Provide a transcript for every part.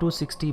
260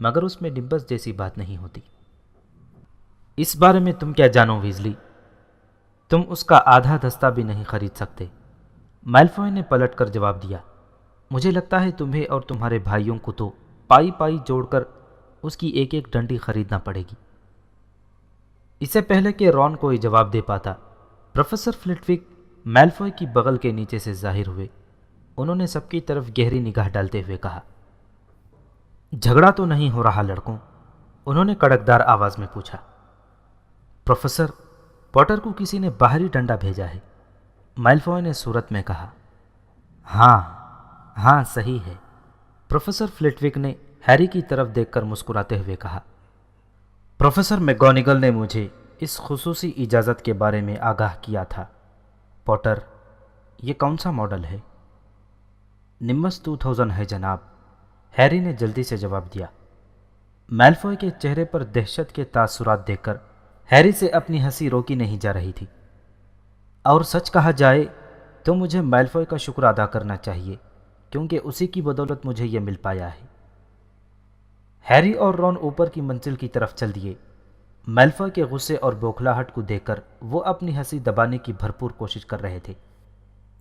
مگر اس میں نمبس جیسی بات نہیں ہوتی۔ اس بارے میں تم کیا جانو ویزلی؟ تم اس کا آدھا دستہ بھی نہیں خرید سکتے۔ میلفوئے نے پلٹ کر جواب دیا، مجھے لگتا ہے تمہیں اور تمہارے بھائیوں کو تو پائی پائی جوڑ کر اس کی ایک ایک ڈنڈی خریدنا پڑے گی۔ اس سے پہلے کہ رون کوئی جواب دے پاتا، پروفیسر فلٹوک میلفوئے کی بغل کے نیچے سے ظاہر ہوئے۔ انہوں نے سب کی طرف گہری نگاہ ڈالتے ہوئے کہا، جھگڑا تو نہیں ہو رہا لڑکوں؟ انہوں نے کڑکدار آواز میں پوچھا۔ پروفیسر، پوٹر کو کسی نے باہری ڈنڈا بھیجا ہے، میلفوئے نے صورت میں کہا۔ ہاں صحیح ہے، پروفیسر فلٹوک نے ہیری کی طرف دیکھ کر مسکراتے ہوئے کہا۔ پروفیسر میگونگل نے مجھے اس خصوصی اجازت کے بارے میں آگاہ کیا تھا۔ پوٹر، یہ کون سا ماڈل ہے؟ نمبس 2000 ہے جناب، ہیری نے جلدی سے جواب دیا۔ میلفوئے کے چہرے پر دہشت کے تاثرات دیکھ کر ہیری سے اپنی ہنسی روکی نہیں جا رہی تھی۔ اور سچ کہا جائے تو مجھے میلفوئے کا شکر ادا کرنا چاہیے، کیونکہ اسی کی بدولت مجھے یہ مل پایا ہے۔ ہیری اور رون اوپر کی منزل کی طرف چل دیے۔ میلفوئے کے غصے اور بوکھلاہٹ کو دیکھ کر وہ اپنی ہنسی دبانے کی بھرپور کوشش کر رہے تھے۔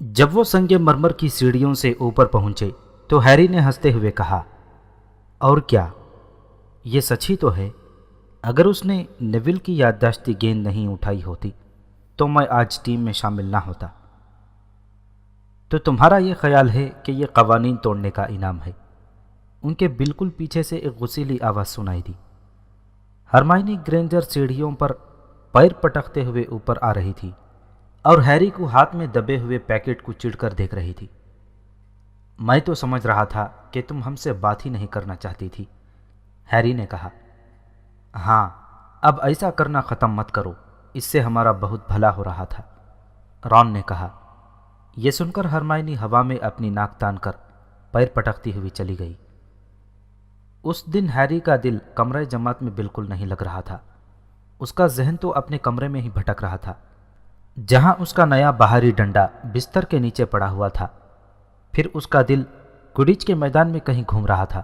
جب وہ سنگ مرمر کی سیڑھیوں سے اوپر پہنچے تو ہیری نے ہنستے ہوئے کہا، اور کیا یہ سچ ہی تو ہے؟ اگر اس نے نیول کی یادداشتی گیند نہیں اٹھائی ہوتی تو میں آج ٹیم میں شامل نہ ہوتا۔ تو تمہارا یہ خیال ہے کہ یہ قوانین توڑنے کا انعام ہے؟ ان کے بالکل پیچھے سے ایک غصیلی آواز سنائی دی۔ ہرمائنی گرینجر سیڑھیوں پر پیر پٹکتے ہوئے اوپر آ رہی تھی اور ہیری کو ہاتھ میں دبے ہوئے پیکٹ کو چڑھ کر دیکھ رہی تھی۔ میں تو سمجھ رہا تھا کہ تم ہم سے بات ہی نہیں کرنا چاہتی تھی، ہیری نے کہا۔ ہاں، اب ایسا کرنا ختم مت کرو، اس سے ہمارا بہت بھلا ہو رہا تھا، رون نے کہا۔ یہ سن کر ہرمائنی ہوا میں اپنی ناک تان کر پیر پٹکتی ہوئی چلی گئی۔ اس دن ہیری کا دل کمرہ جماعت میں بالکل نہیں لگ رہا تھا۔ اس کا ذہن تو اپنے کمرے میں ہی بھٹک رہا تھا، جہاں اس کا نیا باہری ڈنڈا بستر کے نیچے پڑا ہوا تھا۔ پھر اس کا دل کوڈچ کے میدان میں کہیں گھوم رہا تھا،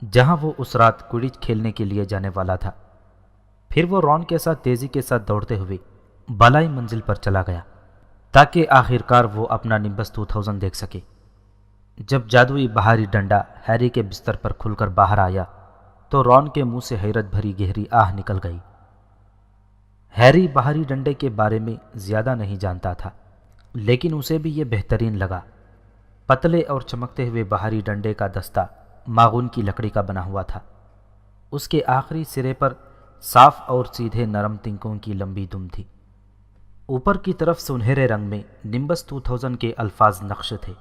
جہاں وہ اس رات کوڈچ کھیلنے کے لیے جانے والا تھا۔ پھر وہ رون کے ساتھ تیزی کے ساتھ دوڑتے ہوئے بالائی منزل پر چلا گیا تاکہ آخرکار وہ اپنا نمبس 2000 دیکھ سکے۔ جب جادوئی باہری ڈنڈا ہیری کے بستر پر کھل کر باہر آیا تو رون کے منہ سے حیرت بھری گہری آہ نکل گئی۔ ہیری باہری ڈنڈے کے بارے میں زیادہ نہیں جانتا تھا، لیکن اسے بھی یہ بہترین لگا۔ پتلے اور چمکتے ہوئے باہری ڈنڈے کا دستہ ماغون کی لکڑی کا بنا ہوا تھا۔ اس کے آخری سرے پر صاف اور سیدھے نرم تنکوں کی لمبی دم تھی۔ اوپر کی طرف سنہرے رنگ میں نمبس 2000 کے الفاظ نقش تھے۔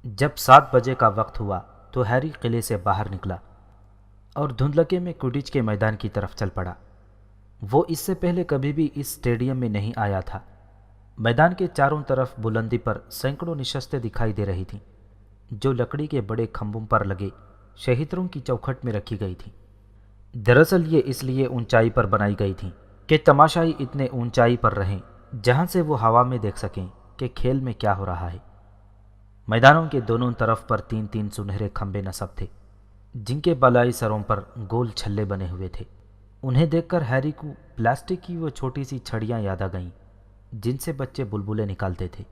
جب 7 بجے کا وقت ہوا تو ہیری قلعے سے باہر نکلا اور دھندلکے میں کوڈچ کے میدان کی طرف چل پڑا۔ وہ اس سے پہلے کبھی بھی اس اسٹیڈیم میں نہیں آیا تھا۔ میدان کے چاروں طرف بلندی پر سینکڑوں نشستیں دکھائی دے رہی تھیں، جو لکڑی کے بڑے کھمبوں پر لگے شہیتروں کی چوکھٹ میں رکھی گئی تھیں۔ دراصل یہ اس لیے اونچائی پر بنائی گئی تھیں کہ تماشائی اتنے اونچائی پر رہیں جہاں سے وہ ہوا میں دیکھ سکیں کہ کھیل میں کیا ہو رہا ہے۔ میدانوں کے دونوں طرف پر 3 سنہرے کھمبے نصب تھے، جن کے بالائی سروں پر گول چھلے بنے ہوئے تھے۔ انہیں دیکھ کر ہیری کو پلاسٹک کی وہ چھوٹی سی چھڑیاں یاد آ گئیں جن سے بچے بلبلے نکالتے تھے۔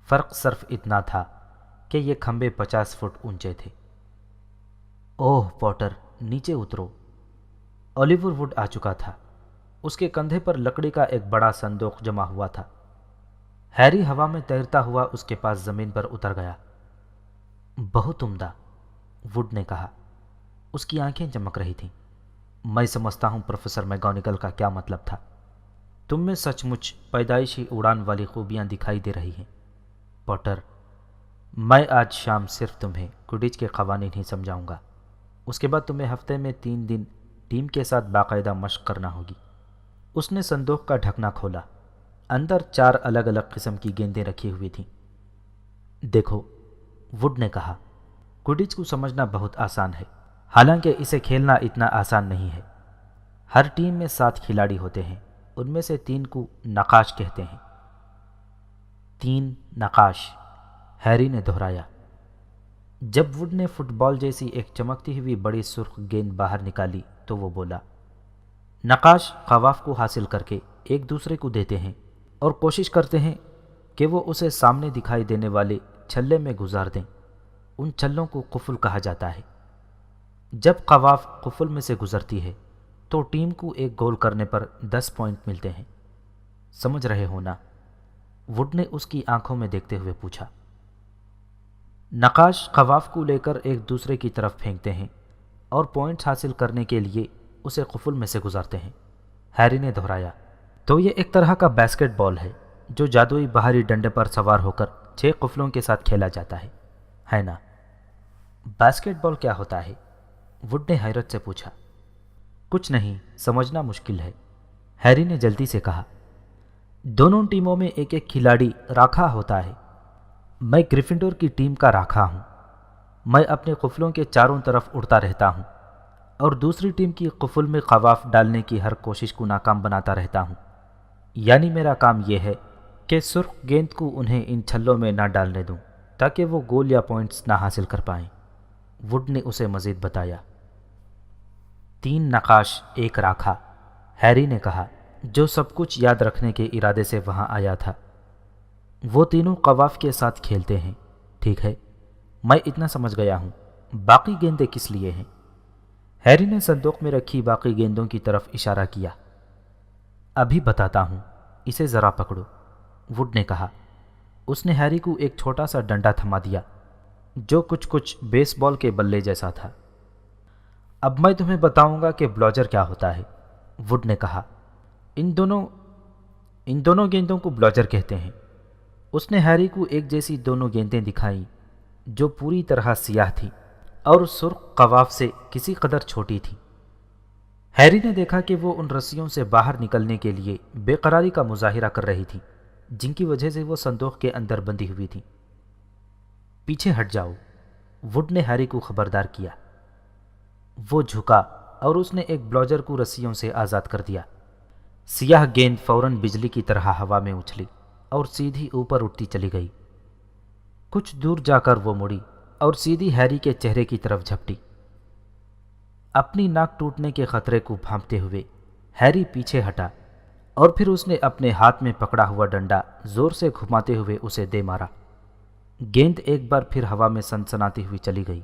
فرق صرف اتنا تھا کہ یہ کھمبے 50 فٹ اونچے تھے۔ اوہ پوٹر، نیچے اترو۔ اولیور ووڈ آ چکا تھا۔ اس کے کندھے پر لکڑی کا ایک بڑا صندوق جمع ہوا تھا۔ ہیری ہوا میں تیرتا ہوا اس کے پاس زمین پر اتر گیا۔ بہت عمدہ، ووڈ نے کہا۔ اس کی آنکھیں چمک رہی تھیں۔ میں سمجھتا ہوں پروفیسر میگونگل کا کیا مطلب تھا۔ تم میں سچ مچ پیدائشی اڑان والی خوبیاں دکھائی دے رہی ہیں پوٹر۔ میں آج شام صرف تمہیں کوڈچ کے قوانین ہی سمجھاؤں گا۔ اس کے بعد تمہیں ہفتے میں 3 دن ٹیم کے ساتھ باقاعدہ مشق کرنا ہوگی۔ اس نے صندوق کا ڈھکنا کھولا۔ اندر 4 الگ الگ قسم کی گیندیں رکھی ہوئی تھیں۔ دیکھو، ووڈ نے کہا، کوڈچ کو سمجھنا بہت آسان ہے، حالانکہ اسے کھیلنا اتنا آسان نہیں ہے۔ ہر ٹیم میں 7 کھلاڑی ہوتے ہیں، ان میں سے 3 کو نقاش کہتے ہیں۔ 3 نقاش، ہیری نے دہرایا۔ جب وڈ نے فٹ بال جیسی ایک چمکتی ہوئی بڑی سرخ گیند باہر نکالی تو وہ بولا، نقاش خواف کو حاصل کر کے ایک دوسرے کو دیتے ہیں اور کوشش کرتے ہیں کہ وہ اسے سامنے دکھائی دینے والے چھلے میں گزار دیں۔ ان چھلوں کو قفل کہا جاتا ہے۔ جب خواف قفل میں سے گزرتی ہے تو ٹیم کو ایک گول کرنے پر 10 پوائنٹ ملتے ہیں۔ سمجھ رہے ہو نا؟ وڈ نے اس کی آنکھوں میں دیکھتے ہوئے پوچھا۔ نقاش خواف کو لے کر ایک دوسرے کی طرف پھینکتے ہیں اور پوائنٹس حاصل کرنے کے لیے اسے قفل میں سے گزارتے ہیں، ہیری نے دہرایا۔ تو یہ ایک طرح کا باسکٹ بال ہے جو جادوئی باہری ڈنڈے پر سوار ہو کر 6 قفلوں کے ساتھ کھیلا جاتا ہے نا؟ باسکٹ بال کیا ہوتا ہے؟ وڈ نے حیرت سے پوچھا۔ کچھ نہیں، سمجھنا مشکل ہے، ہیری نے جلدی سے کہا۔ دونوں ٹیموں میں ایک ایک کھلاڑی راکھا ہوتا ہے۔ میں گریفنڈور کی ٹیم کا راکھا ہوں۔ میں اپنے قفلوں کے چاروں طرف اڑتا رہتا ہوں اور دوسری ٹیم کی قفل میں خواف ڈالنے کی ہر کوشش کو ناکام بناتا رہتا ہوں۔ یعنی میرا کام یہ ہے کہ سرخ گیند کو انہیں ان چھلوں میں نہ ڈالنے دوں تاکہ وہ گول یا پوائنٹس نہ حاصل کر پائیں، وڈ نے اسے مزید بتایا۔ 3 نقاش ایک راکھا، ہیری نے کہا، جو سب کچھ یاد رکھنے کے ارادے سے وہاں آیا تھا۔ وہ تینوں خواف کے ساتھ کھیلتے ہیں، ٹھیک ہے؟ میں اتنا سمجھ گیا ہوں۔ باقی گیندیں کس لیے ہیں؟ ہیری نے صندوق میں رکھی باقی گیندوں کی طرف اشارہ کیا۔ ابھی بتاتا ہوں، اسے ذرا پکڑو، وڈ نے کہا۔ اس نے ہیری کو ایک چھوٹا سا ڈنڈا تھما دیا جو کچھ بیس بال کے بلے جیسا تھا۔ اب میں تمہیں بتاؤں گا کہ بلاجر کیا ہوتا ہے، وڈ نے کہا۔ ان دونوں گیندوں کو بلاجر کہتے ہیں۔ اس نے ہیری کو ایک جیسی دونوں گیندیں دکھائیں جو پوری طرح سیاہ تھیں اور سرخ خواف سے کسی قدر چھوٹی تھی۔ ہیری نے دیکھا کہ وہ ان رسیوں سے باہر نکلنے کے لیے بے قراری کا مظاہرہ کر رہی تھی جن کی وجہ سے وہ صندوق کے اندر بندھی ہوئی تھی۔ پیچھے ہٹ جاؤ، وڈ نے ہیری کو خبردار کیا۔ وہ جھکا اور اس نے ایک بلاجر کو رسیوں سے آزاد کر دیا۔ سیاہ گیند فوراً بجلی کی طرح ہوا میں اچھلی اور سیدھی اوپر اٹھتی چلی گئی۔ کچھ دور جا کر وہ مڑی اور سیدھی ہیری کے چہرے کی طرف جھپٹی۔ اپنی ناک ٹوٹنے کے خطرے کو بھانپتے ہوئے ہیری پیچھے ہٹا اور پھر اس نے اپنے ہاتھ میں پکڑا ہوا ڈنڈا زور سے گھماتے ہوئے اسے دے مارا۔ گیند ایک بار پھر ہوا میں سنسناتی ہوئی چلی گئی۔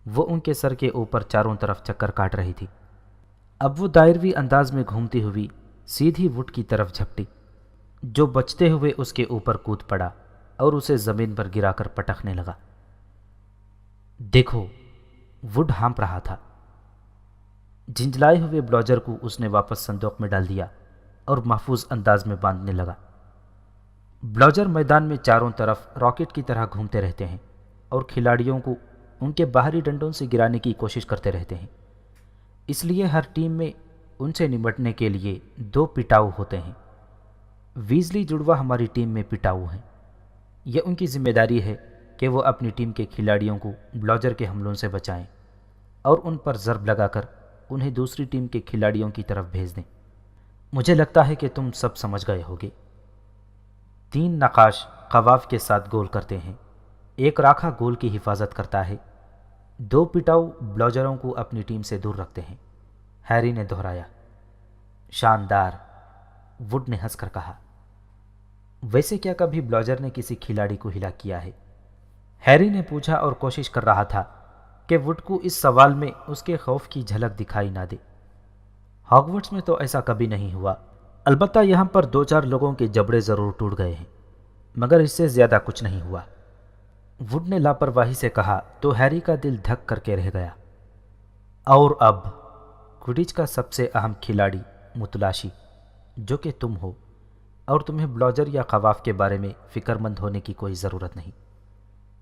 وہ ان کے سر کے اوپر چاروں طرف چکر کاٹ رہی تھی۔ اب وہ دائروی انداز میں گھومتی ہوئی سیدھی وڈ کی طرف جھپٹی جو بچتے ہوئے اس کے اوپر کود پڑا اور اسے زمین پر گرا کر پٹکنے لگا۔ دیکھو، وڈ ہانپ رہا تھا۔ جھنجھلائے ہوئے بلاجر کو اس نے واپس صندوق میں ڈال دیا اور محفوظ انداز میں باندھنے لگا۔ بلاجر میدان میں چاروں طرف راکٹ کی طرح گھومتے رہتے ہیں اور کھلاڑیوں کو ان کے باہری ڈنڈوں سے گرانے کی کوشش کرتے رہتے ہیں۔ اس لیے ہر ٹیم میں ان سے نمٹنے کے لیے 2 پٹاؤ ہوتے ہیں۔ ویزلی جڑواں ہماری ٹیم میں پٹاؤ ہیں۔ یہ ان کی ذمہ داری ہے کہ وہ اپنی ٹیم کے کھلاڑیوں کو بلاجر کے حملوں سے بچائیں اور ان پر ضرب لگا کر انہیں دوسری ٹیم کے کھلاڑیوں کی طرف بھیج دیں۔ مجھے لگتا ہے کہ تم سب سمجھ گئے ہوگے۔ 3 نقاش خواف کے ساتھ گول کرتے ہیں، ایک راکھا گول کی حفاظت کرتا ہے، 2 پٹاؤ بلاجروں کو اپنی ٹیم سے دور رکھتے ہیں، ہیری نے دہرایا۔ شاندار، وڈ نے ہنس کر کہا۔ ویسے کیا کبھی بلاجر نے کسی کھلاڑی کو ہلاک کیا ہے؟ ہیری نے پوچھا اور کوشش کر رہا تھا کہ وڈ کو اس سوال میں اس کے خوف کی جھلک دکھائی نہ دے۔ ہاگورٹس میں تو ایسا کبھی نہیں ہوا، البتہ یہاں پر 2-4 لوگوں کے جبڑے ضرور ٹوٹ گئے ہیں، مگر اس سے زیادہ کچھ نہیں ہوا، وڈ نے لاپرواہی سے کہا تو ہیری کا دل دھک کر کے رہ گیا۔ اور اب کوڈچ کا سب سے اہم کھلاڑی متلاشی، جو کہ تم ہو، اور تمہیں بلاجر یا خواف کے بارے میں فکر مند ہونے کی کوئی ضرورت نہیں،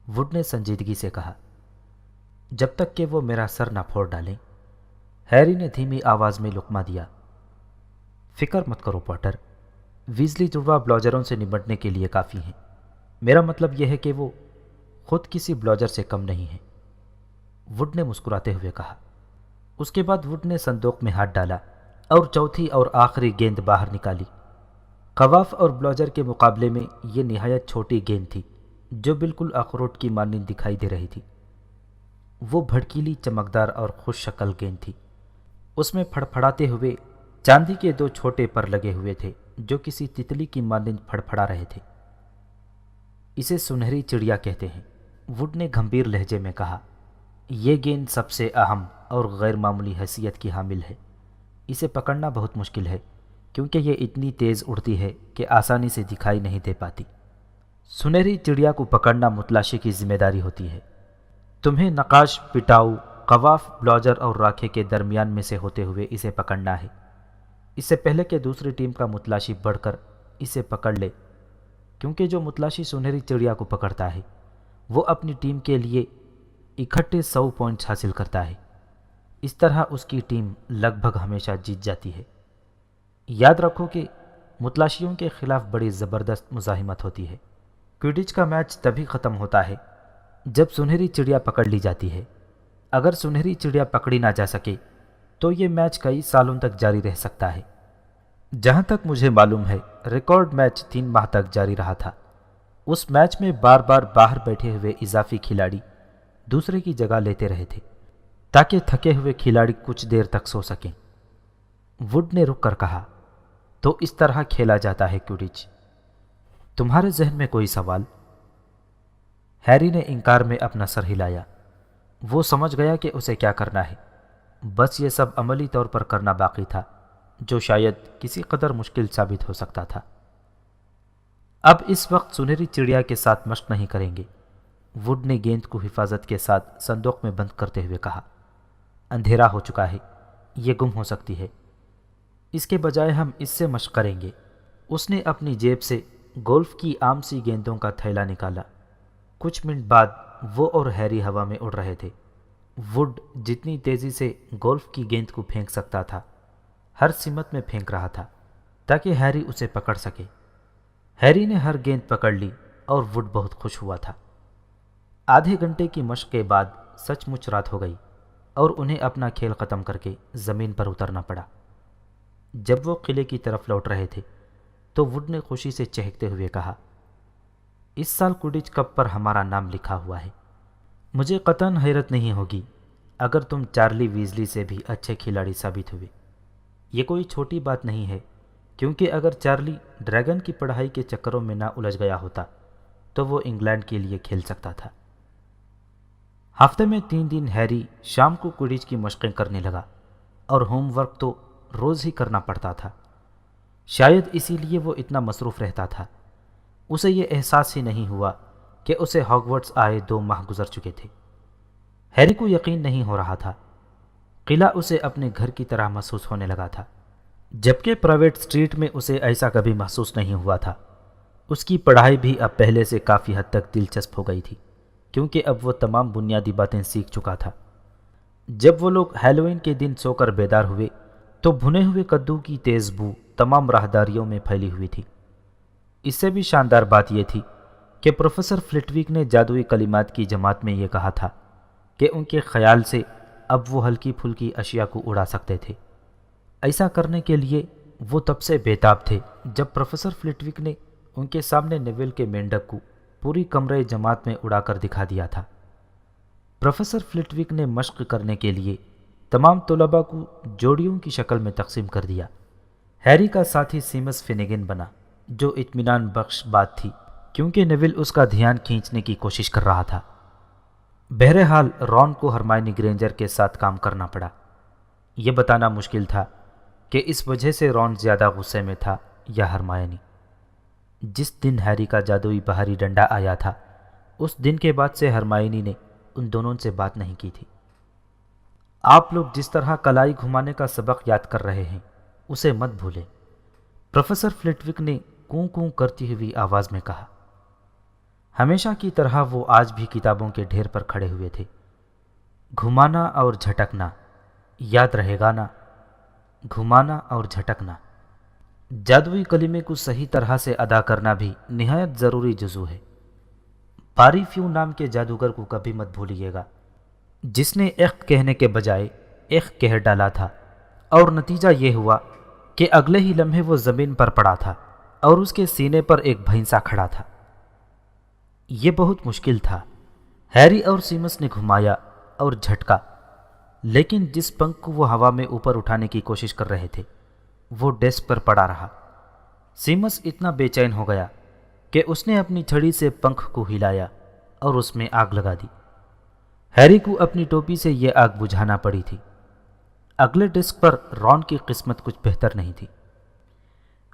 وڈ نے سنجیدگی سے کہا، جب تک کہ وہ میرا سر نہ پھوڑ ڈالیں۔ ہیری نے دھیمی آواز میں لقمہ دیا۔ فکر مت کرو پاٹر، ویزلی جڑواں بلاجروں سے نمٹنے کے لیے کافی ہیں۔ میرا مطلب یہ ہے کہ وہ خود کسی بلاجر سے کم نہیں ہیں، وڈ نے مسکراتے ہوئے کہا۔ اس کے بعد وڈ نے صندوق میں ہاتھ ڈالا اور چوتھی اور آخری گیند باہر نکالی۔ خواف اور بلاجر کے مقابلے میں یہ نہایت چھوٹی گیند تھی جو بالکل اخروٹ کی مانند دکھائی دے رہی تھی۔ وہ بھڑکیلی، چمکدار اور خوش شکل گیند تھی۔ اس میں پھڑپھڑاتے ہوئے چاندی کے 2 چھوٹے پر لگے ہوئے تھے جو کسی تتلی کی مانند پھڑپھڑا رہے تھے۔ اسے سنہری چڑیا کہتے ہیں، وڈ نے گھمبیر لہجے میں کہا۔ یہ گیند سب سے اہم اور غیر معمولی حیثیت کی حامل ہے۔ اسے پکڑنا بہت مشکل ہے کیونکہ یہ اتنی تیز اڑتی ہے کہ آسانی سے دکھائی نہیں دے پاتی۔ سنہری چڑیا کو پکڑنا متلاشی کی ذمہ داری ہوتی ہے۔ تمہیں نقاش، پٹاؤ، قواف، بلاجر اور راکھے کے درمیان میں سے ہوتے ہوئے اسے پکڑنا ہے۔ اس سے پہلے کہ دوسری ٹیم کا متلاشی بڑھ کر اسے پکڑ لے، کیونکہ جو متلاشی سنہری چڑیا کو پکڑتا ہے وہ اپنی ٹیم کے لیے اکٹھے 100 پوائنٹس حاصل کرتا ہے۔ اس طرح اس کی ٹیم لگ بھگ ہمیشہ جیت جاتی ہے۔ یاد رکھو کہ متلاشیوں کے خلاف بڑی زبردست مزاحمت ہوتی ہے۔ کوئڈچ کا میچ تبھی ختم ہوتا ہے جب سنہری چڑیا پکڑ لی جاتی ہے۔ اگر سنہری چڑیا پکڑی نہ جا سکے تو یہ میچ کئی سالوں تک جاری رہ سکتا ہے۔ جہاں تک مجھے معلوم ہے ریکارڈ میچ 3 ماہ تک جاری رہا تھا۔ اس میچ میں بار بار باہر بیٹھے ہوئے اضافی کھلاڑی دوسرے کی جگہ لیتے رہے تھے تاکہ تھکے ہوئے کھلاڑی کچھ دیر تک سو سکیں۔ وڈ نے رک کر کہا، تو اس طرح کھیلا جاتا ہے کوئڈچ۔ تمہارے ذہن میں کوئی سوال؟ ہیری نے انکار میں اپنا سر ہلایا۔ وہ سمجھ گیا کہ اسے کیا کرنا ہے، بس یہ سب عملی طور پر کرنا باقی تھا، جو شاید کسی قدر مشکل ثابت ہو سکتا تھا۔ اب اس وقت سنہری چڑیا کے ساتھ مشق نہیں کریں گے، وڈ نے گیند کو حفاظت کے ساتھ صندوق میں بند کرتے ہوئے کہا۔ اندھیرا ہو چکا ہے، یہ گم ہو سکتی ہے۔ اس کے بجائے ہم اس سے مشق کریں گے۔ اس نے اپنی جیب سے گولف کی عام سی گیندوں کا تھیلا نکالا۔ کچھ منٹ بعد وہ اور ہیری ہوا میں اڑ رہے تھے۔ وڈ جتنی تیزی سے گولف کی گیند کو پھینک سکتا تھا ہر سمت میں پھینک رہا تھا تاکہ ہیری اسے پکڑ سکے۔ ہیری نے ہر گیند پکڑ لی اور وڈ بہت خوش ہوا تھا۔ آدھے گھنٹے کی مشق کے بعد سچ مچ رات ہو گئی اور انہیں اپنا کھیل ختم کر کے زمین پر اترنا پڑا۔ جب وہ قلعے کی طرف لوٹ رہے تھے تو وڈ نے خوشی سے چہکتے ہوئے کہا، اس سال کوئڈچ کپ پر ہمارا نام لکھا ہوا ہے۔ مجھے قطعاً حیرت نہیں ہوگی اگر تم چارلی ویزلی سے بھی اچھے کھلاڑی ثابت ہوئے۔ یہ کوئی چھوٹی بات نہیں ہے، کیونکہ اگر چارلی ڈریگن کی پڑھائی کے چکروں میں نہ الجھ گیا ہوتا تو وہ انگلینڈ کے لیے کھیل سکتا تھا۔ ہفتے میں 3 دن ہیری شام کو کوئڈچ کی مشقیں کرنے لگا اور ہوم ورک تو روز ہی کرنا پڑتا تھا۔ شاید اسی لیے وہ اتنا مصروف رہتا تھا۔ اسے یہ احساس ہی نہیں ہوا کہ اسے ہاگورٹس آئے 2 ماہ گزر چکے تھے۔ ہیری کو یقین نہیں ہو رہا تھا۔ قلعہ اسے اپنے گھر کی طرح محسوس ہونے لگا تھا، جبکہ پرائیویٹ اسٹریٹ میں اسے ایسا کبھی محسوس نہیں ہوا تھا۔ اس کی پڑھائی بھی اب پہلے سے کافی حد تک دلچسپ ہو گئی تھی، کیونکہ اب وہ تمام بنیادی باتیں سیکھ چکا تھا۔ جب وہ لوگ ہیلوئین کے دن سو کر بیدار ہوئے تو بھنے ہوئے کدو کی تیز بو تمام راہداریوں میں پھیلی ہوئی تھی۔ اس سے بھی شاندار بات یہ تھی کہ پروفیسر فلٹوک نے جادوئی کلمات کی جماعت میں یہ کہا تھا کہ ان کے خیال سے اب وہ ہلکی پھلکی اشیاء کو اڑا سکتے تھے۔ ایسا کرنے کے لیے وہ تب سے بےتاب تھے جب پروفیسر فلٹوک نے ان کے سامنے نیول کے مینڈک کو پوری کمرے جماعت میں اڑا کر دکھا دیا تھا۔ پروفیسر فلٹوک نے مشق کرنے کے لیے تمام طلباء کو جوڑیوں کی شکل میں تقسیم کر دیا۔ ہیری کا ساتھی سیمس فینیگن بنا، جو اطمینان بخش بات تھی کیونکہ نیول اس کا دھیان کھینچنے کی کوشش کر رہا تھا۔ بہرحال رون کو ہرمائنی گرینجر کے ساتھ کام کرنا پڑا۔ یہ بتانا مشکل تھا کہ اس وجہ سے رون زیادہ غصے میں تھا یا ہرمائنی۔ جس دن ہیری کا جادوئی بہاری ڈنڈا آیا تھا اس دن کے بعد سے ہرمائنی نے ان دونوں سے بات نہیں کی تھی۔ آپ لوگ جس طرح کلائی گھمانے کا سبق یاد کر رہے ہیں اسے مت بھولیں، پروفیسر فلٹوک نے کوں کوں کرتی ہوئی آواز میں کہا۔ ہمیشہ کی طرح وہ آج بھی کتابوں کے ڈھیر پر کھڑے ہوئے تھے۔ گھمانا اور جھٹکنا، یاد رہے گا نا، گھمانا اور جھٹکنا۔ جادوئی کلمے کو صحیح طرح سے ادا کرنا بھی نہایت ضروری جزو ہے۔ باری فیو نام کے جادوگر کو کبھی مت بھولیے گا، جس نے ایک کہنے کے بجائے ایک کہہ ڈالا تھا، اور نتیجہ یہ ہوا کہ اگلے ہی لمحے وہ زمین پر پڑا تھا اور اس کے سینے پر ایک بھینسا کھڑا تھا۔ یہ بہت مشکل تھا۔ ہیری اور سیمس نے گھمایا اور جھٹکا، لیکن جس پنکھ کو وہ ہوا میں اوپر اٹھانے کی کوشش کر رہے تھے وہ ڈیسک پر پڑا رہا۔ سیمس اتنا بے چین ہو گیا کہ اس نے اپنی چھڑی سے پنکھ کو ہلایا اور اس میں آگ لگا دی۔ ہیری کو اپنی ٹوپی سے یہ آگ بجھانا پڑی تھی۔ اگلے ڈیسک پر رون کی قسمت کچھ بہتر نہیں تھی۔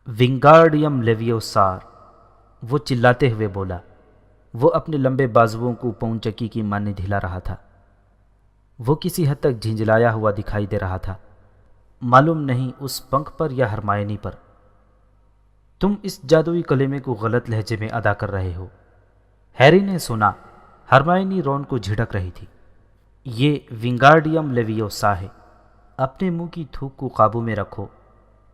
ونگارڈیم لیویوسار، وہ چلاتے ہوئے بولا۔ وہ اپنے لمبے بازوؤں کو پون چکی کی مانند ہلا رہا تھا۔ وہ کسی حد تک جھنجھلایا ہوا دکھائی دے رہا تھا، معلوم نہیں اس پنکھ پر یا ہرمائنی پر۔ تم اس جادوئی کلمے کو غلط لہجے میں ادا کر رہے ہو، ہیری نے سنا۔ ہرمائنی رون کو جھڑک رہی تھی۔ یہ ونگارڈیم لیویوسا ہے، اپنے منہ کی تھوک کو قابو میں رکھو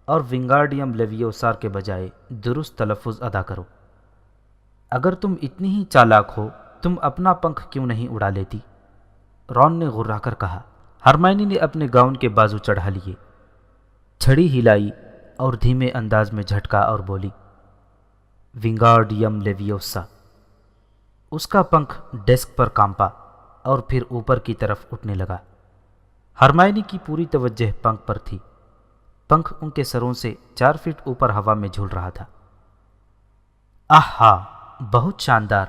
اور ونگارڈیم لیویوسار کے بجائے درست تلفظ ادا کرو۔ اگر تم اتنی ہی چالاک ہو تم اپنا پنکھ کیوں نہیں اڑا لیتی؟ رون نے غرا کر کہا۔ ہرمائنی نے اپنے گاؤن کے بازو چڑھا لیے، چھڑی ہلائی اور دھیمے انداز میں جھٹکا اور بولی، ونگارڈیم لیویوسا۔ اس کا پنکھ ڈیسک پر کانپا اور پھر اوپر کی طرف اٹھنے لگا۔ ہرمائنی کی پوری توجہ پنکھ پر تھی۔ پنکھ ان کے سروں سے 4 فٹ اوپر ہوا میں جھول رہا تھا۔ آہا، بہت شاندار،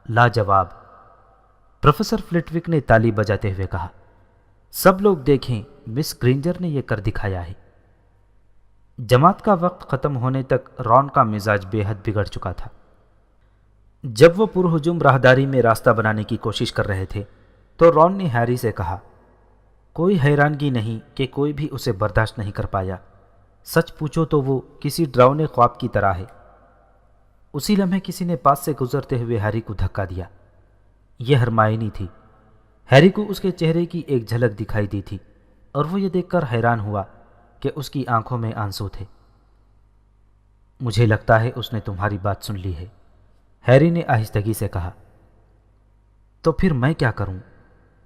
لاجواب، پروفیسر فلٹوک نے تالی بجاتے ہوئے کہا۔ سب لوگ دیکھیں، مس گرینجر نے یہ کر دکھایا ہے۔ جماعت کا وقت ختم ہونے تک رون کا مزاج بے حد بگڑ چکا تھا۔ جب وہ پرہجوم راہداری میں راستہ بنانے کی کوشش کر رہے تھے تو رون نے ہیری سے کہا، کوئی حیرانگی نہیں کہ کوئی بھی اسے برداشت نہیں کر پایا۔ سچ پوچھو تو وہ کسی ڈراؤنے خواب کی طرح ہے۔ اسی لمحے کسی نے پاس سے گزرتے ہوئے ہیری کو دھکا دیا۔ یہ ہرمائنی تھی۔ ہیری کو اس کے چہرے کی ایک جھلک دکھائی دی تھی اور وہ یہ دیکھ کر حیران ہوا کہ اس کی آنکھوں میں آنسو تھے۔ مجھے لگتا ہے اس نے تمہاری بات سن لی ہے، ہیری نے آہستگی سے کہا۔ تو پھر میں کیا کروں؟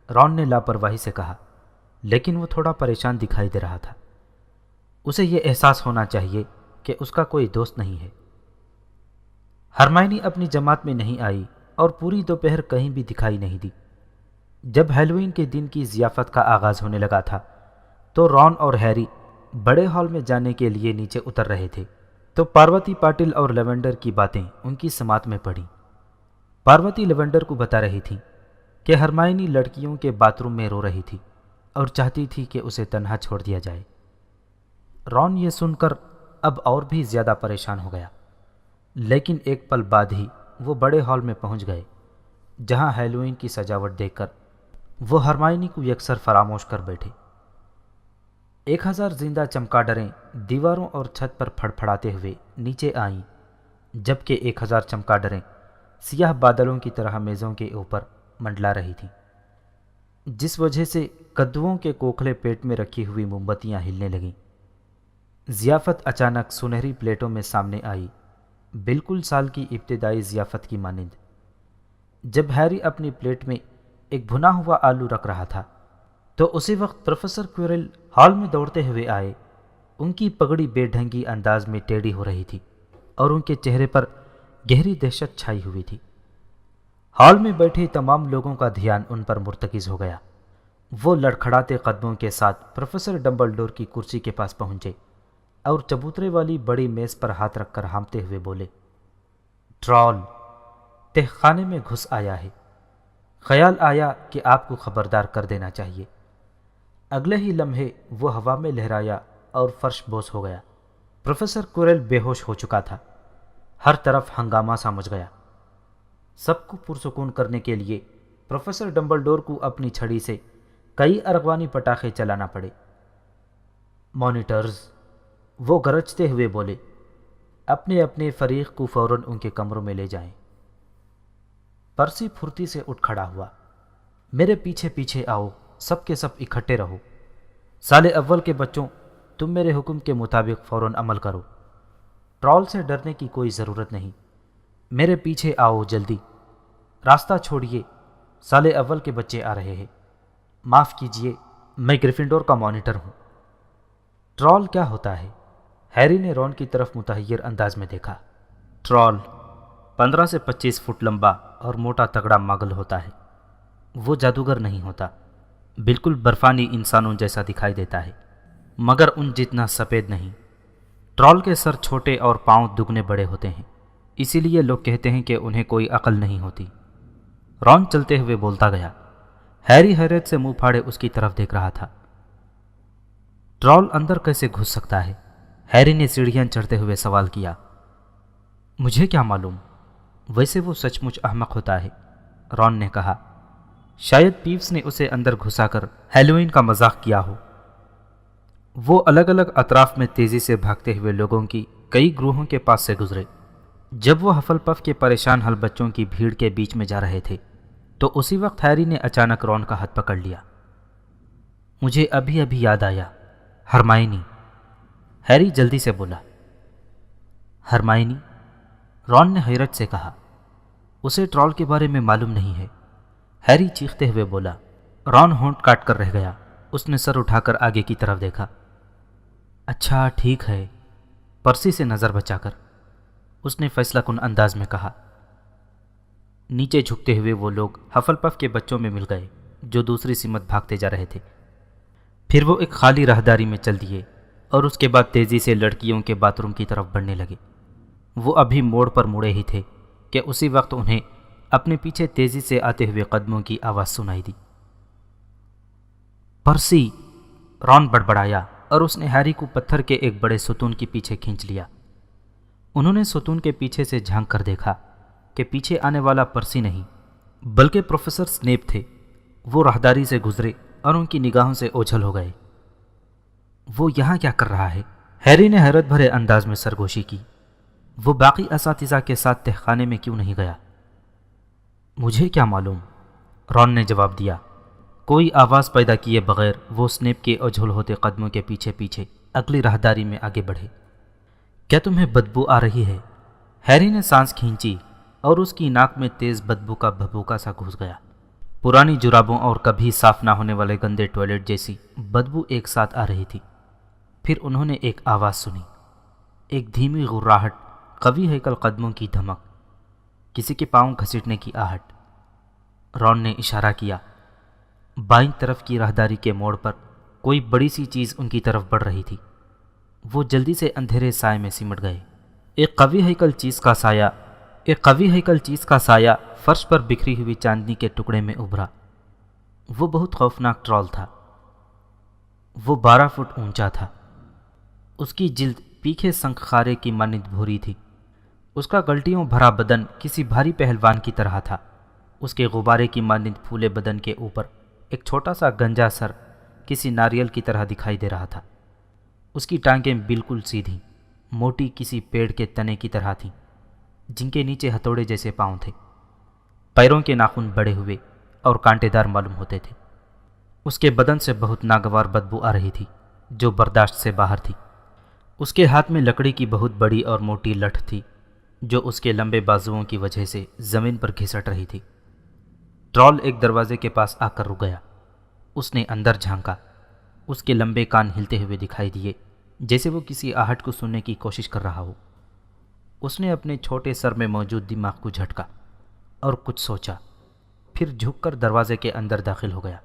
رون نے لاپرواہی سے کہا، لیکن وہ تھوڑا پریشان دکھائی دے رہا تھا۔ اسے یہ احساس ہونا چاہیے کہ اس کا کوئی دوست نہیں ہے۔ ہرمائنی اپنی جماعت میں نہیں آئی اور پوری دوپہر کہیں بھی دکھائی نہیں دی۔ جب ہیلوئین کے دن کی ضیافت کا آغاز ہونے لگا تھا تو رون اور ہیری بڑے ہال میں جانے کے لیے نیچے اتر رہے تھے تو پاروتی پاٹل اور لیونڈر کی باتیں ان کی سماعت میں پڑیں۔ پاروتی لیونڈر کو بتا رہی تھی کہ ہرمائنی لڑکیوں کے باتھ روم میں رو رہی تھی اور چاہتی تھی کہ اسے تنہا چھوڑ دیا جائے۔ رون یہ سن کر اب اور بھی زیادہ پریشان ہو گیا، لیکن ایک پل بعد ہی وہ بڑے ہال میں پہنچ گئے جہاں ہیلوئین کی سجاوٹ دیکھ کر وہ ہرمائنی کو یکسر فراموش کر بیٹھے۔ 1000 زندہ چمگادڑیں دیواروں اور چھت پر پھڑپھڑاتے ہوئے نیچے آئیں، جبکہ 1000 چمگادڑیں سیاہ بادلوں کی طرح میزوں کے اوپر منڈلا رہی تھیں، جس وجہ سے کدوؤں کے کوکھلے پیٹ میں رکھی ہوئی موم بتیاں ہلنے لگیں۔ ضیافت اچانک سنہری پلیٹوں میں سامنے آئی، بالکل سال کی ابتدائی ضیافت کی مانند۔ جب ہیری اپنی پلیٹ میں ایک بھنا ہوا آلو رکھ رہا تھا تو اسی وقت پروفیسر کوئرل ہال میں دوڑتے ہوئے آئے۔ ان کی پگڑی بے ڈھنگی انداز میں ٹیڑھی ہو رہی تھی اور ان کے چہرے پر گہری دہشت چھائی ہوئی تھی۔ ہال میں بیٹھے تمام لوگوں کا دھیان ان پر مرتکز ہو گیا۔ وہ لڑکھڑاتے قدموں کے ساتھ پروفیسر ڈمبلڈور کی کرسی کے پاس پہنچے اور چبوترے والی بڑی میز پر ہاتھ رکھ کر ہانپتے ہوئے بولے، ٹرال تہ خانے میں گھس آیا ہے، خیال آیا کہ آپ کو خبردار کر دینا چاہیے۔ اگلے ہی لمحے وہ ہوا میں لہرایا اور فرش بوس ہو گیا۔ پروفیسر کوئرل بے ہوش ہو چکا تھا۔ ہر طرف ہنگامہ سا مچ گیا۔ سب کو پرسکون کرنے کے لیے پروفیسر ڈمبلڈور کو اپنی چھڑی سے کئی ارغوانی پٹاخے چلانا پڑے۔ مانیٹرز، وہ گرجتے ہوئے بولے، اپنے اپنے فریق کو فوراً ان کے کمروں میں لے جائیں۔ پرسی پھرتی سے اٹھ کھڑا ہوا۔ میرے پیچھے پیچھے آؤ، سب کے سب اکٹھے رہو۔ سال اول کے بچوں، تم میرے حکم کے مطابق فوراً عمل کرو۔ ٹرال سے ڈرنے کی کوئی ضرورت نہیں، میرے پیچھے آؤ جلدی۔ راستہ چھوڑیے، سال اول کے بچے آ رہے ہیں۔ معاف کیجیے، میں گریفنڈور کا مانیٹر ہوں۔ ٹرال کیا ہوتا ہے؟ ہیری نے رون کی طرف متحیر انداز میں دیکھا۔ ٹرال 15 سے 25 فٹ لمبا اور موٹا تگڑا ماگل ہوتا ہے۔ وہ جادوگر نہیں ہوتا، بالکل برفانی انسانوں جیسا دکھائی دیتا ہے، مگر ان جتنا سفید نہیں۔ ٹرول کے سر چھوٹے اور پاؤں دگنے بڑے ہوتے ہیں، اسی لیے لوگ کہتے ہیں کہ انہیں کوئی عقل نہیں ہوتی۔ رون چلتے ہوئے بولتا گیا۔ ہیری حیرت سے منہ پھاڑے اس کی طرف دیکھ رہا تھا۔ ٹرول اندر کیسے گھس سکتا ہے؟ ہیری نے سیڑھیاں چڑھتے ہوئے سوال کیا۔ مجھے کیا معلوم، ویسے وہ سچ مچ احمق ہوتا ہے، رون نے کہا۔ شاید پیوس نے اسے اندر گھسا کر ہیلوئین کا مذاق کیا ہو۔ وہ الگ الگ اطراف میں تیزی سے بھاگتے ہوئے لوگوں کی کئی گروہوں کے پاس سے گزرے۔ جب وہ ہفل پف کے پریشان حل بچوں کی بھیڑ کے بیچ میں جا رہے تھے تو اسی وقت ہیری نے اچانک رون کا ہاتھ پکڑ لیا۔ مجھے ابھی ابھی یاد آیا، ہرمائنی، ہیری جلدی سے بولا۔ ہرمائنی؟ رون نے حیرت سے کہا۔ اسے ٹرول کے بارے میں معلوم نہیں ہے، ہیری چیختے ہوئے بولا۔ رون ہونٹ کاٹ کر رہ گیا۔ اس نے سر اٹھا کر آگے کی طرف دیکھا۔ اچھا ٹھیک ہے، پرسی سے نظر بچا کر اس نے فیصلہ کن انداز میں کہا۔ نیچے جھکتے ہوئے وہ لوگ ہفل پف کے بچوں میں مل گئے جو دوسری سمت بھاگتے جا رہے تھے۔ پھر وہ ایک خالی راہداری میں چل دیے اور اس کے بعد تیزی سے لڑکیوں کے باتھ روم کی طرف بڑھنے لگے۔ وہ ابھی موڑ پر مڑے ہی تھے کہ اسی وقت انہیں اپنے پیچھے تیزی سے آتے ہوئے قدموں کی آواز سنائی دی۔ پرسی! رون بڑبڑایا اور اس نے ہیری کو پتھر کے ایک بڑے ستون کے پیچھے کھینچ لیا۔ انہوں نے ستون کے پیچھے سے جھانک کر دیکھا کہ پیچھے آنے والا پرسی نہیں بلکہ پروفیسر سنیپ تھے۔ وہ راہداری سے گزرے اور ان کی نگاہوں سے اوجھل ہو گئے۔ وہ یہاں کیا کر رہا ہے؟ ہیری نے حیرت بھرے انداز میں سرگوشی کی۔ وہ باقی اساتذہ کے ساتھ تہخانے میں کیوں نہیں گیا؟ مجھے کیا معلوم، رون نے جواب دیا۔ کوئی آواز پیدا کیے بغیر وہ سنیپ کے اوجھل ہوتے قدموں کے پیچھے پیچھے اگلی راہداری میں آگے بڑھے۔ کیا تمہیں بدبو آ رہی ہے؟ ہیری نے سانس کھینچی اور اس کی ناک میں تیز بدبو کا بھبوکا سا گھس گیا۔ پرانی جرابوں اور کبھی صاف نہ ہونے والے گندے ٹوائلٹ جیسی بدبو ایک ساتھ آ رہی تھی۔ پھر انہوں نے ایک آواز سنی، ایک دھیمی غراہٹ، قوی ہیکل قدموں کی دھمک، کسی کے پاؤں گھسیٹنے کی آہٹ۔ رون نے اشارہ کیا۔ بائیں طرف کی راہداری کے موڑ پر کوئی بڑی سی چیز ان کی طرف بڑھ رہی تھی۔ وہ جلدی سے اندھیرے سائے میں سمٹ گئے۔ ایک قوی ہیکل چیز کا سایہ فرش پر بکھری ہوئی چاندنی کے ٹکڑے میں ابھرا۔ وہ بہت خوفناک ٹرول تھا۔ وہ 12 فٹ اونچا تھا۔ اس کی جلد پیکھے سنک خارے کی مانند بھوری تھی۔ اس کا گلٹیوں بھرا بدن کسی بھاری پہلوان کی طرح تھا۔ اس کے غبارے کی مانند پھولے بدن کے اوپر ایک چھوٹا سا گنجا سر کسی ناریل کی طرح دکھائی دے رہا تھا۔ اس کی ٹانگیں بالکل سیدھی، موٹی کسی پیڑ کے تنے کی طرح تھیں جن کے نیچے ہتھوڑے جیسے پاؤں تھے۔ پیروں کے ناخن بڑے ہوئے اور کانٹے دار معلوم ہوتے تھے۔ اس کے بدن سے بہت ناگوار بدبو آ رہی تھی جو برداشت سے باہر تھی۔ اس کے ہاتھ میں لکڑی کی بہت بڑی اور موٹی لٹھ تھی جو اس کے لمبے بازوؤں کی وجہ سے زمین پر گھسٹ رہی تھی۔ ٹرول ایک دروازے کے پاس آ کر رک گیا۔ اس نے اندر جھانکا۔ اس کے لمبے کان ہلتے ہوئے دکھائی دیے جیسے وہ کسی آہٹ کو سننے کی کوشش کر رہا ہو۔ اس نے اپنے چھوٹے سر میں موجود دماغ کو جھٹکا اور کچھ سوچا، پھر جھک کر دروازے کے اندر داخل ہو گیا۔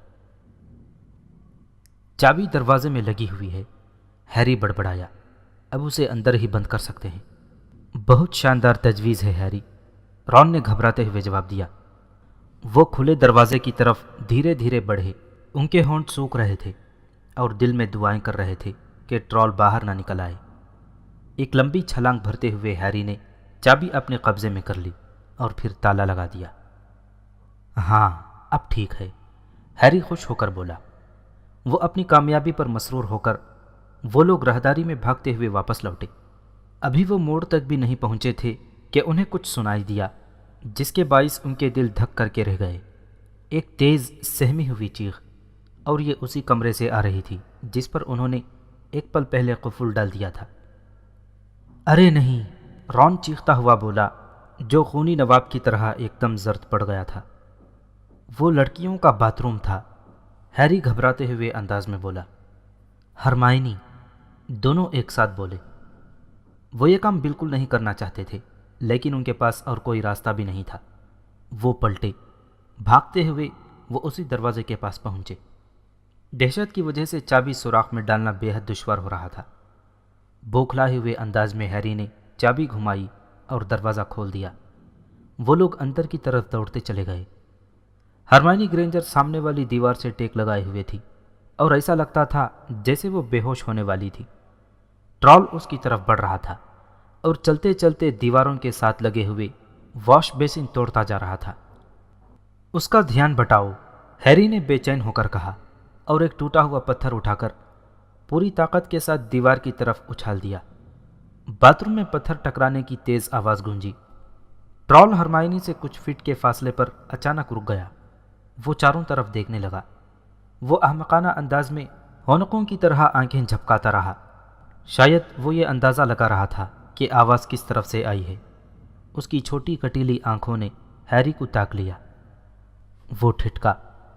چابی دروازے میں لگی ہوئی ہے، ہیری بڑبڑایا۔ اب اسے اندر ہی بند کر سکتے ہیں۔ بہت شاندار تجویز ہے ہیری، رون نے گھبراتے ہوئے جواب دیا۔ وہ کھلے دروازے کی طرف دھیرے دھیرے بڑھے۔ ان کے ہونٹ سوکھ رہے تھے اور دل میں دعائیں کر رہے تھے کہ ٹرول باہر نہ نکل آئے۔ ایک لمبی چھلانگ بھرتے ہوئے ہیری نے چابی اپنے قبضے میں کر لی اور پھر تالا لگا دیا۔ ہاں اب ٹھیک ہے، ہیری خوش ہو کر بولا۔ وہ اپنی کامیابی پر مسرور ہو کر وہ لوگ راہداری میں بھاگتے ہوئے واپس لوٹے۔ ابھی وہ موڑ تک بھی نہیں پہنچے تھے کہ انہیں کچھ سنائی دیا جس کے باعث ان کے دل دھک کر کے رہ گئے۔ ایک تیز سہمی ہوئی چیخ، اور یہ اسی کمرے سے آ رہی تھی جس پر انہوں نے ایک پل پہلے قفل ڈال دیا تھا۔ ارے نہیں، رون چیختا ہوا بولا جو خونی نواب کی طرح ایک دم زرد پڑ گیا تھا۔ وہ لڑکیوں کا باتھ روم تھا، ہیری گھبراتے ہوئے انداز میں بولا۔ ہرمائنی، دونوں ایک ساتھ بولے۔ وہ یہ کام بالکل نہیں کرنا چاہتے تھے لیکن ان کے پاس اور کوئی راستہ بھی نہیں تھا۔ وہ پلٹے، بھاگتے ہوئے وہ اسی دروازے کے پاس پہنچے۔ دہشت کی وجہ سے چابی سوراخ میں ڈالنا بے حد دشوار ہو رہا تھا۔ بوکھلائے ہوئے انداز میں ہیری نے چابی گھمائی اور دروازہ کھول دیا۔ وہ لوگ اندر کی طرف دوڑتے چلے گئے۔ ہرمائنی گرینجر سامنے والی دیوار سے ٹیک لگائے ہوئے تھی اور ایسا لگتا تھا جیسے وہ بے ہوش ہونے والی تھی۔ ٹرال اس کی طرف بڑھ رہا تھا اور چلتے چلتے دیواروں کے ساتھ لگے ہوئے واش بیسن توڑتا جا رہا تھا۔ اس کا دھیان بٹاؤ، ہیری نے بے چین ہو کر کہا اور ایک ٹوٹا ہوا پتھر اٹھا کر پوری طاقت کے ساتھ دیوار کی طرف اچھال دیا۔ باتھ روم میں پتھر ٹکرانے کی تیز آواز گونجی۔ ٹرال ہرمائنی سے کچھ فٹ کے فاصلے پر اچانک رک گیا۔ وہ چاروں طرف دیکھنے لگا۔ وہ احمقانہ انداز میں ہونقوں کی طرح آنکھیں جھپکاتا رہا۔ شاید وہ یہ اندازہ لگا رہا تھا کہ آواز کس طرف سے آئی ہے۔ اس کی چھوٹی کٹیلی آنکھوں نے ہیری کو تاک لیا۔ وہ ٹھٹکا،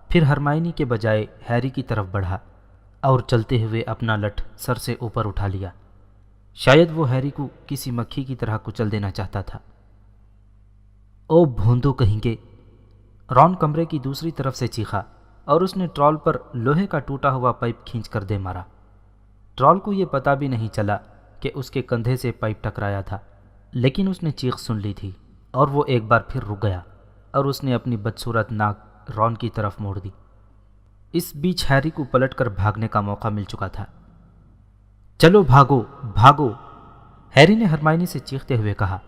پھر ہرمائنی کے بجائے ہیری کی طرف بڑھا اور چلتے ہوئے اپنا لٹھ سر سے اوپر اٹھا لیا۔ شاید وہ ہیری کو کسی مکھی کی طرح کچل دینا چاہتا تھا۔ او بھوندو کہیں گے! رون کمرے کی دوسری طرف سے چیخا اور اس نے ٹرال پر لوہے کا ٹوٹا ہوا پائپ کھینچ کر دے مارا۔ ٹرال کو یہ پتا بھی نہیں چلا کہ اس کے کندھے سے پائپ ٹکرایا تھا، لیکن اس نے چیخ سن لی تھی اور وہ ایک بار پھر رک گیا اور اس نے اپنی بدصورت ناک رون کی طرف موڑ دی۔ اس بیچ ہیری کو پلٹ کر بھاگنے کا موقع مل چکا تھا۔ چلو بھاگو بھاگو! ہیری نے ہرمائنی سے چیختے ہوئے کہا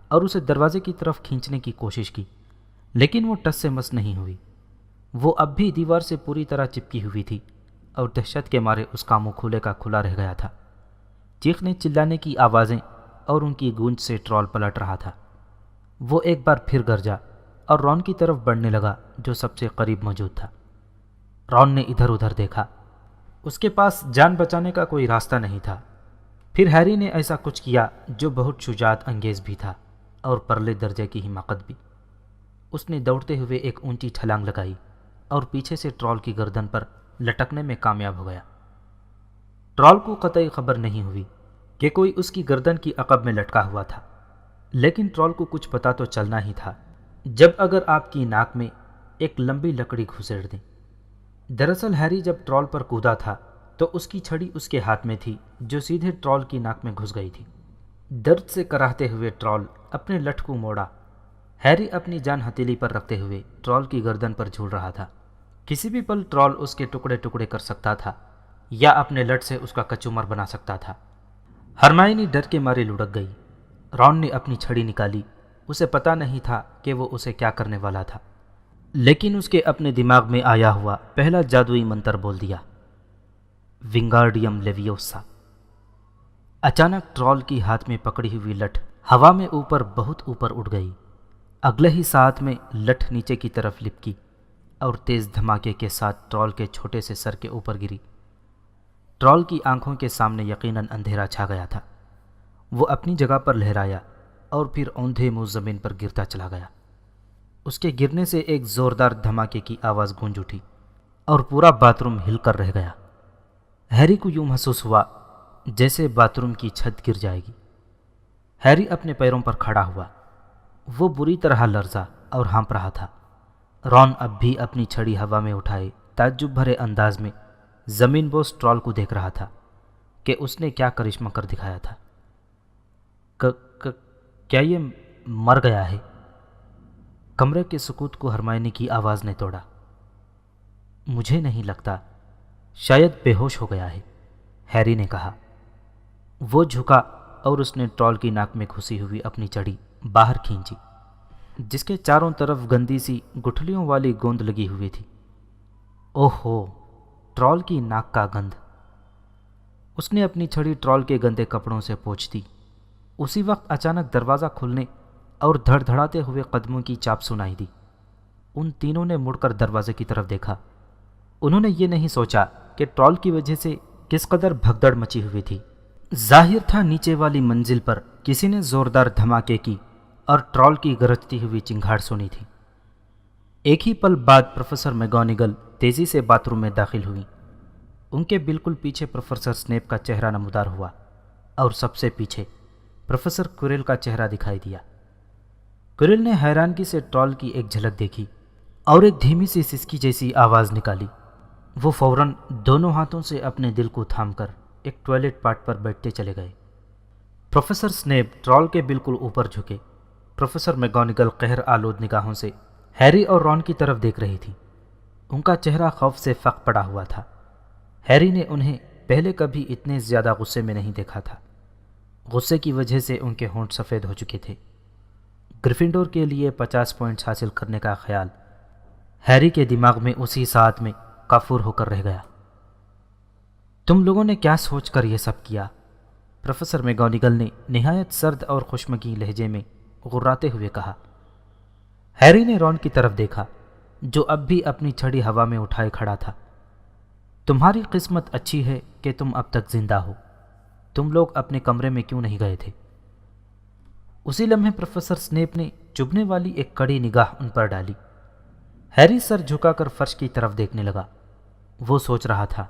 اور اسے دروازے کی طرف کھینچنے کی کوشش کی، لیکن وہ ٹس سے مس نہیں ہوئی۔ وہ اب بھی دیوار سے پوری طرح چپکی ہوئی تھی اور دہشت کے مارے اس کا منہ کھلے کا کھلا رہ گیا تھا۔ چیخنے چلانے کی آوازیں اور ان کی گونج سے ٹرال پلٹ رہا تھا۔ وہ ایک بار پھر گرجا اور رون کی طرف بڑھنے لگا جو سب سے قریب موجود تھا۔ رون نے ادھر ادھر دیکھا۔ اس کے پاس جان بچانے کا کوئی راستہ نہیں تھا۔ پھر ہیری نے ایسا کچھ کیا جو بہت شجاعت انگیز بھی تھا اور پرلے درجے کی حماقت بھی۔ اس نے دوڑتے ہوئے ایک اونچی چھلانگ لگائی اور پیچھے سے ٹرال کی گردن پر لٹکنے میں کامیاب ہو گیا۔ ٹرال کو قطعی خبر نہیں ہوئی کہ کوئی اس کی گردن کی عقب میں لٹکا ہوا تھا، لیکن ٹرال کو کچھ پتا تو چلنا ہی تھا جب اگر آپ کی ناک میں ایک لمبی لکڑی گھسیڑ دیں۔ دراصل ہیری جب ٹرال پر کودا تھا تو اس کی چھڑی اس کے ہاتھ میں تھی جو سیدھے ٹرال کی ناک میں گھس گئی تھی۔ درد سے کراہتے ہوئے ٹرال اپنے لٹھ کو موڑا۔ ہیری اپنی جان ہتھیلی پر رکھتے ہوئے ٹرال کی گردن پر جھول رہا تھا۔ کسی بھی پل ٹرال اس کے ٹکڑے ٹکڑے کر سکتا تھا یا اپنے لٹھ سے اس کا کچومر بنا سکتا تھا۔ ہرمائنی ڈر کے مارے لڑک گئی۔ رون نے اپنی چھڑی نکالی۔ اسے پتا نہیں تھا کہ وہ اسے کیا کرنے والا تھا، لیکن اس کے اپنے دماغ میں آیا ہوا پہلا جادوئی منتر بول دیا، ونگارڈیم لیویوسا۔ اچانک ٹرال کی ہاتھ میں پکڑی ہوئی لٹھ ہوا میں اوپر بہت اوپر اٹھ گئی۔ اگلے ہی ساتھ میں لٹھ نیچے کی طرف لپکی اور تیز دھماکے کے ساتھ ٹرال کے چھوٹے سے سر کے اوپر گری۔ ٹرال کی آنکھوں کے سامنے یقیناً اندھیرا چھا گیا تھا۔ وہ اپنی جگہ پر لہرایا اور پھر اوندھے منہ زمین پر گرتا چلا گیا۔ اس کے گرنے سے ایک زوردار دھماکے کی آواز گونج اٹھی اور پورا باتھ روم ہل کر رہ گیا۔ ہیری کو یوں محسوس ہوا جیسے باتھ روم کی چھت گر جائے گی۔ ہیری اپنے پیروں پر کھڑا ہوا۔ وہ بری طرح لرزا اور ہانپ رہا تھا۔ رون اب بھی اپنی چھڑی ہوا میں اٹھائے تعجب بھرے انداز میں زمین بوس ٹرال کو دیکھ رہا تھا کہ اس نے کیا کرشمہ کر دکھایا تھا۔ کیا یہ مر گیا ہے؟ کمرے کے سکوت کو ہرمائنی کی آواز نے توڑا۔ مجھے نہیں لگتا، شاید بے ہوش ہو گیا ہے، ہیری نے کہا۔ وہ جھکا اور اس نے ٹرال کی ناک میں گھسی ہوئی اپنی چھڑی باہر کھینچی جس کے چاروں طرف گندی سی گٹھلیوں والی گوند لگی ہوئی تھی۔ اوہو، ٹرال کی ناک کا گند! اس نے اپنی چھڑی ٹرال کے گندے کپڑوں سے پوچھ دی۔ اسی وقت اچانک دروازہ کھلنے اور دھڑ دھڑاتے ہوئے قدموں کی چاپ سنائی دی۔ ان تینوں نے مڑ کر دروازے کی طرف دیکھا۔ انہوں نے یہ نہیں سوچا کہ ٹرال کی وجہ سے کس قدر بھگدڑ مچی ہوئی تھی۔ ظاہر تھا نیچے والی منزل پر کسی نے زوردار دھماکے کی اور ٹرال کی گرجتی ہوئی چنگھاڑ سنی تھی۔ ایک ہی پل بعد پروفیسر میگونیگل تیزی سے باتھ روم میں داخل ہوئی۔ ان کے بالکل پیچھے پروفیسر سنیپ کا چہرہ نمودار ہوا اور سب سے پیچھے پروفیسر کوئرل کا چہرہ دکھائی دیا۔ کوئرل نے حیرانگی سے ٹرال کی ایک جھلک دیکھی اور ایک دھیمی سی سسکی جیسی آواز نکالی۔ وہ فوراً دونوں ہاتھوں سے اپنے دل کو تھام کر ایک ٹوائلٹ پاٹ پر بیٹھتے چلے گئے۔ پروفیسر سنیپ ٹرال کے بالکل اوپر جھکے۔ پروفیسر میگونگل قہر آلود نگاہوں سے ہیری اور رون کی طرف دیکھ رہی تھی۔ ان کا چہرہ خوف سے فق پڑا ہوا تھا۔ ہیری نے انہیں پہلے کبھی اتنے زیادہ غصے میں نہیں دیکھا تھا۔ غصے کی وجہ سے ان کے ہونٹ سفید ہو چکے تھے۔ گریفنڈور کے لیے 50 پوائنٹس حاصل کرنے کا خیال ہیری کے دماغ میں اسی ساتھ میں کافور ہو کر رہ گیا۔ تم لوگوں نے کیا سوچ کر یہ سب کیا؟ پروفیسر میگونگل نے نہایت سرد اور خوشمگی لہجے میں غراتے ہوئے کہا۔ ہیری نے رون کی طرف دیکھا جو اب بھی اپنی چھڑی ہوا میں اٹھائے کھڑا تھا۔ تمہاری قسمت اچھی ہے کہ تم اب تک زندہ ہو۔ تم لوگ اپنے کمرے میں کیوں نہیں گئے تھے؟ اسی لمحے پروفیسر سنیپ نے چبھنے والی ایک کڑی نگاہ ان پر ڈالی۔ ہیری سر جھکا کر فرش کی طرف دیکھنے لگا۔ وہ سوچ رہا تھا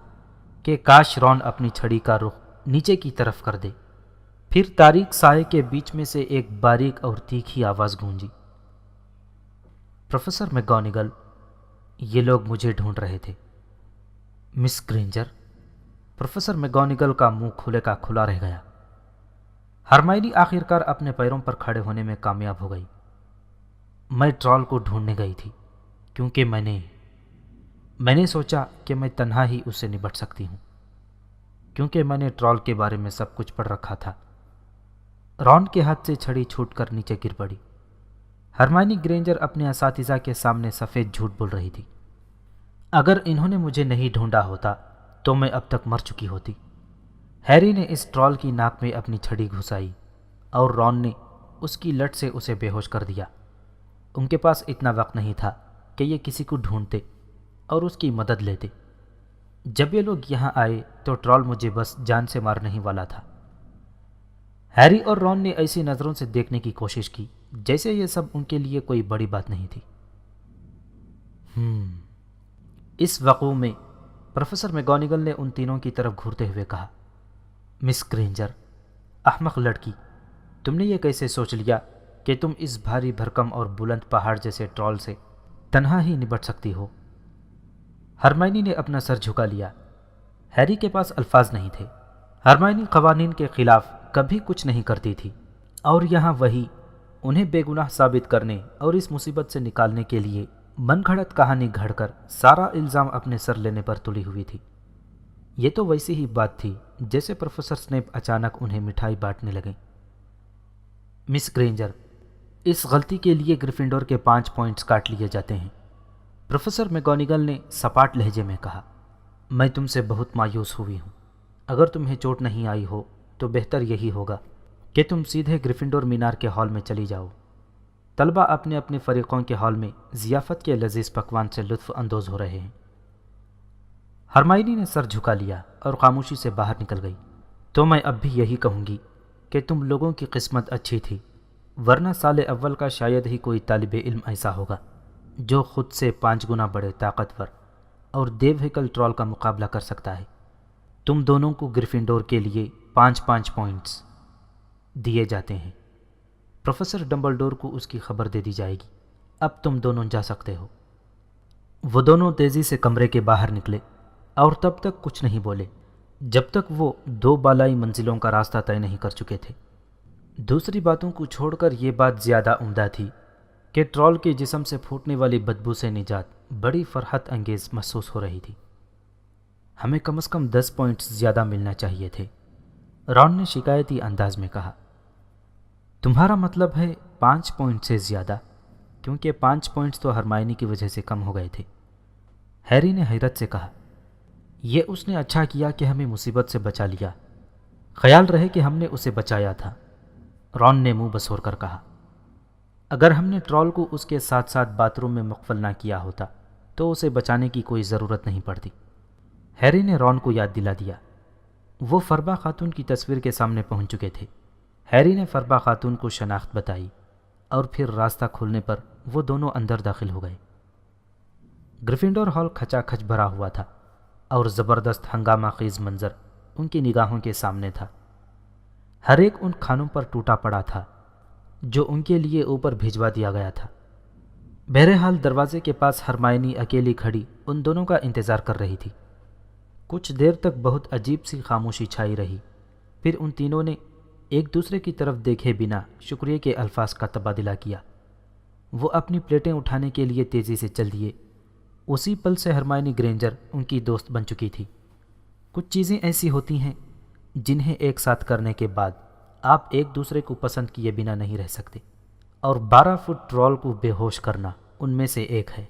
کہ کاش رون اپنی چھڑی کا رخ نیچے کی طرف کر دے۔ پھر تاریک سائے کے بیچ میں سے ایک باریک اور تیکھی آواز گونجی۔ پروفیسر میگونگل، یہ لوگ مجھے ڈھونڈ رہے تھے۔ مس گرینجر؟ پروفیسر میگونگل کا منہ کھلے کا کھلا رہ گیا۔ ہرمائنی آخرکار اپنے پیروں پر کھڑے ہونے میں کامیاب ہو گئی۔ میں ٹرال کو ڈھونڈنے گئی تھی کیونکہ میں نے سوچا کہ میں تنہا ہی اس سے نبٹ سکتی ہوں، کیونکہ میں نے ٹرال کے بارے میں سب کچھ پڑھ رکھا تھا۔ رون کے ہاتھ سے چھڑی چھوٹ کر نیچے گر پڑی۔ ہرمائنی گرینجر اپنے اساتذہ کے سامنے سفید جھوٹ بول رہی تھی۔ اگر انہوں نے مجھے نہیں ڈھونڈا ہوتا تو میں اب تک مر چکی ہوتی۔ ہیری نے اس ٹرال کی ناک میں اپنی چھڑی گھسائی اور رون نے اس کی لٹ سے اسے بے ہوش کر دیا۔ ان کے پاس اتنا وقت نہیں تھا کہ یہ کسی کو ڈھونڈتے اور اس کی مدد لیتے۔ جب یہ لوگ یہاں آئے تو ٹرال مجھے بس جان سے مارنے ہی والا تھا۔ ہیری اور رون نے ایسی نظروں سے دیکھنے کی کوشش کی جیسے یہ سب ان کے لیے کوئی بڑی بات نہیں تھی۔ اس وقوع میں پروفیسر میگونگل نے ان تینوں کی طرف گھورتے ہوئے کہا، مس گرینجر، احمق لڑکی، تم نے یہ کیسے سوچ لیا کہ تم اس بھاری بھرکم اور بلند پہاڑ جیسے ٹرال سے تنہا ہی نبٹ سکتی ہو؟ ہرمائنی نے اپنا سر جھکا لیا۔ ہیری کے پاس الفاظ نہیں تھے۔ ہرمائنی قوانین کے خلاف کبھی کچھ نہیں کرتی تھی، اور یہاں وہی انہیں بے گناہ ثابت کرنے اور اس مصیبت سے نکالنے کے لیے من گھڑت کہانی گھڑ کر سارا الزام اپنے سر لینے پر تلی ہوئی تھی۔ یہ تو ویسی ہی بات تھی جیسے پروفیسر سنیپ اچانک انہیں مٹھائی بانٹنے لگے۔ مس گرینجر، اس غلطی کے لیے گریفنڈور کے 5 پوائنٹس کاٹ لیے جاتے ہیں، پروفیسر میگونگل نے سپاٹ لہجے میں کہا۔ میں تم سے بہت مایوس ہوئی ہوں۔ اگر تمہیں چوٹ نہیں آئی ہو تو بہتر یہی ہوگا کہ تم سیدھے گریفنڈور مینار کے ہال میں چلی جاؤ۔ طلبہ اپنے اپنے فریقوں کے ہال میں ضیافت کے لذیذ پکوان سے لطف اندوز ہو رہے ہیں۔ ہرمائنی نے سر جھکا لیا اور خاموشی سے باہر نکل گئی۔ تو میں اب بھی یہی کہوں گی کہ تم لوگوں کی قسمت اچھی تھی، ورنہ سال اول کا شاید ہی کوئی طالب علم ایسا ہوگا جو خود سے 5 گنا بڑے طاقتور اور دیو ہیکل ٹرال کا مقابلہ کر سکتا ہے۔ تم دونوں کو گریفنڈور کے لیے 5 پوائنٹس دیے جاتے ہیں۔ پروفیسر ڈمبلڈور کو اس کی خبر دے دی جائے گی۔ اب تم دونوں جا سکتے ہو۔ وہ دونوں تیزی سے کمرے کے باہر نکلے اور تب تک کچھ نہیں بولے جب تک وہ 2 بالائی منزلوں کا راستہ طے نہیں کر چکے تھے۔ دوسری باتوں کو چھوڑ کر یہ بات زیادہ عمدہ تھی کہ ٹرال کے جسم سے پھوٹنے والی بدبو سے نجات بڑی فرحت انگیز محسوس ہو رہی تھی۔ ہمیں کم از کم 10 پوائنٹس زیادہ ملنا چاہیے تھے، رون نے شکایتی انداز میں کہا۔ تمہارا مطلب ہے 5 پوائنٹ سے زیادہ؟ کیونکہ 5 پوائنٹس تو ہرمائنی کی وجہ سے کم ہو گئے تھے، ہیری نے حیرت سے کہا۔ یہ اس نے اچھا کیا کہ ہمیں مصیبت سے بچا لیا۔ خیال رہے کہ ہم نے اسے بچایا تھا، رون نے منہ بسور کر کہا۔ اگر ہم نے ٹرال کو اس کے ساتھ ساتھ باتھ روم میں مقفل نہ کیا ہوتا تو اسے بچانے کی کوئی ضرورت نہیں پڑتی، ہیری نے رون کو یاد دلا دیا۔ وہ فربا خاتون کی تصویر کے سامنے پہنچ چکے تھے۔ ہیری نے فربا خاتون کو شناخت بتائی اور پھر راستہ کھولنے پر وہ دونوں اندر داخل ہو گئے۔ گریفنڈور ہال کھچا کھچ بھرا ہوا تھا اور زبردست ہنگامہ خیز منظر ان کی نگاہوں کے سامنے تھا۔ ہر ایک ان کھانوں پر ٹوٹا پڑا تھا جو ان کے لیے اوپر بھیجوا دیا گیا تھا۔ بہرحال دروازے کے پاس ہرمائنی اکیلی کھڑی ان دونوں کا انتظار کر رہی تھی۔ کچھ دیر تک بہت عجیب سی خاموشی چھائی رہی، پھر ان تینوں نے ایک دوسرے کی طرف دیکھے بنا شکریہ کے الفاظ کا تبادلہ کیا۔ وہ اپنی پلیٹیں اٹھانے کے لیے تیزی سے چل دیے۔ اسی پل سے ہرمائنی گرینجر ان کی دوست بن چکی تھی۔ کچھ چیزیں ایسی ہوتی ہیں جنہیں ایک ساتھ کرنے کے بعد آپ ایک دوسرے کو پسند کیے بنا نہیں رہ سکتے، اور 12 فٹ ٹرول کو بے ہوش کرنا ان میں سے ایک ہے۔